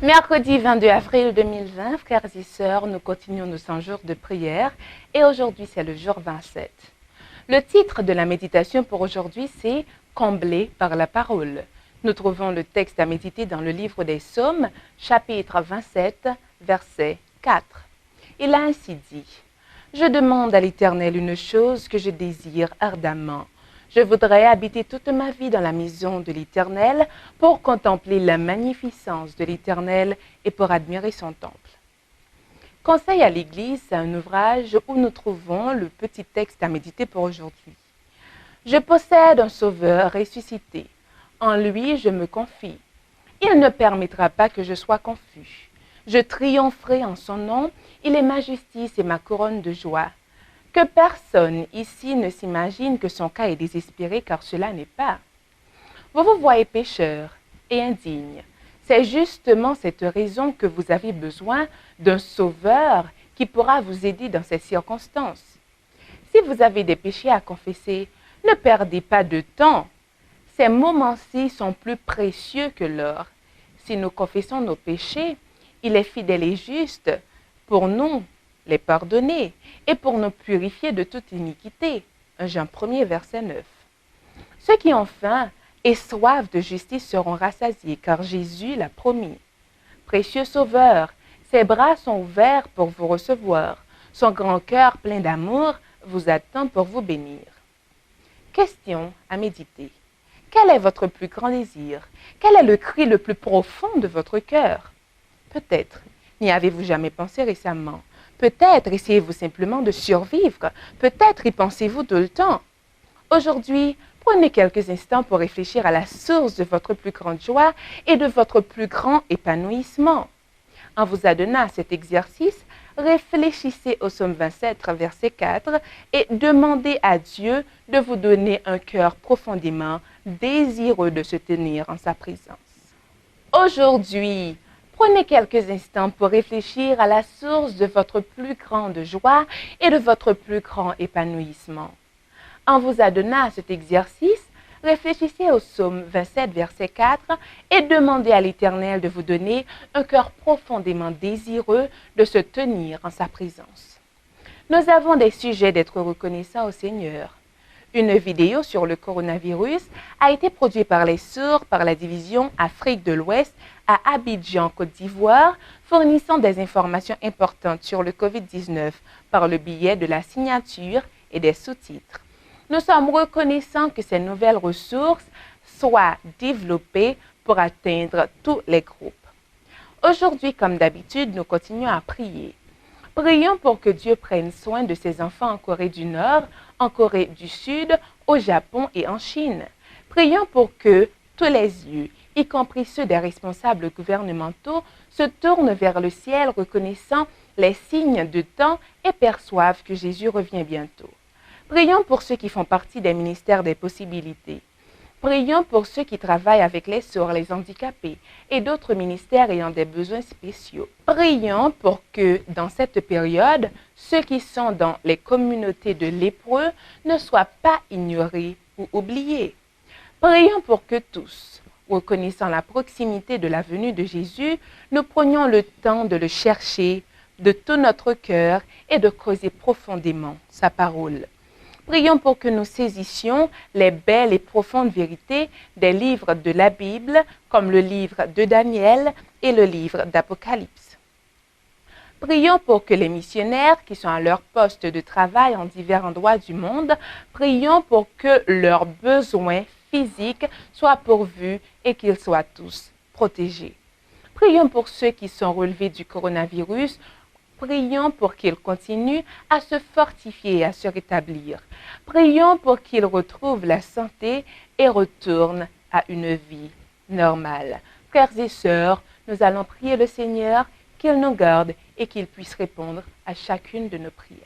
Mercredi 22 avril 2020, frères et sœurs, nous continuons nos 100 jours de prière et aujourd'hui c'est le jour 27. Le titre de la méditation pour aujourd'hui c'est « Comblé par la parole ». Nous trouvons le texte à méditer dans le livre des Psaumes, chapitre 27, verset 4. Il a ainsi dit « Je demande à l'Éternel une chose que je désire ardemment. Je voudrais habiter toute ma vie dans la maison de l'Éternel pour contempler la magnificence de l'Éternel et pour admirer son temple. » Conseil à l'Église, c'est un ouvrage où nous trouvons le petit texte à méditer pour aujourd'hui. Je possède un sauveur ressuscité. En lui, je me confie. Il ne permettra pas que je sois confus. Je triompherai en son nom. Il est ma justice et ma couronne de joie. Que personne ici ne s'imagine que son cas est désespéré, car cela n'est pas. Vous vous voyez pécheur et indigne. C'est justement cette raison que vous avez besoin d'un sauveur qui pourra vous aider dans ces circonstances. Si vous avez des péchés à confesser, ne perdez pas de temps. Ces moments-ci sont plus précieux que l'or. Si nous confessons nos péchés, il est fidèle et juste pour nous les pardonner et pour nous purifier de toute iniquité. 1 Jean 1er, verset 9. Ceux qui ont faim et soif de justice seront rassasiés, car Jésus l'a promis. Précieux Sauveur, ses bras sont ouverts pour vous recevoir. Son grand cœur plein d'amour vous attend pour vous bénir. Question à méditer. Quel est votre plus grand désir? Quel est le cri le plus profond de votre cœur? Peut-être n'y avez-vous jamais pensé récemment. Peut-être essayez-vous simplement de survivre. Peut-être y pensez-vous tout le temps. Aujourd'hui, prenez quelques instants pour réfléchir à la source de votre plus grande joie et de votre plus grand épanouissement. En vous adonnant à cet exercice, réfléchissez au psaume 27, verset 4 et demandez à Dieu de vous donner un cœur profondément désireux de se tenir en sa présence. Aujourd'hui, prenez quelques instants pour réfléchir à la source de votre plus grande joie et de votre plus grand épanouissement. En vous adonnant à cet exercice, réfléchissez au psaume 27, verset 4 et demandez à l'Éternel de vous donner un cœur profondément désireux de se tenir en sa présence. Nous avons des sujets d'être reconnaissants au Seigneur. Une vidéo sur le coronavirus a été produite par les sourds par la division Afrique de l'Ouest à Abidjan, Côte d'Ivoire, fournissant des informations importantes sur le COVID-19 par le biais de la signature et des sous-titres. Nous sommes reconnaissants que ces nouvelles ressources soient développées pour atteindre tous les groupes. Aujourd'hui, comme d'habitude, nous continuons à prier. Prions pour que Dieu prenne soin de ses enfants en Corée du Nord, en Corée du Sud, au Japon et en Chine. Prions pour que tous les yeux, y compris ceux des responsables gouvernementaux, se tournent vers le ciel reconnaissant les signes de temps et perçoivent que Jésus revient bientôt. Prions pour ceux qui font partie des ministères des possibilités. Prions pour ceux qui travaillent avec les sourds, les handicapés et d'autres ministères ayant des besoins spéciaux. Prions pour que, dans cette période, ceux qui sont dans les communautés de lépreux ne soient pas ignorés ou oubliés. Prions pour que tous, reconnaissant la proximité de la venue de Jésus, nous prenions le temps de le chercher de tout notre cœur et de creuser profondément sa parole. Prions pour que nous saisissions les belles et profondes vérités des livres de la Bible, comme le livre de Daniel et le livre d'Apocalypse. Prions pour que les missionnaires qui sont à leur poste de travail en divers endroits du monde, prions pour que leurs besoins physiques soient pourvus et qu'ils soient tous protégés. Prions pour ceux qui sont relevés du coronavirus. Prions pour qu'ils continuent à se fortifier et à se rétablir. Prions pour qu'ils retrouvent la santé et retournent à une vie normale. Frères et sœurs, nous allons prier le Seigneur qu'il nous garde et qu'il puisse répondre à chacune de nos prières.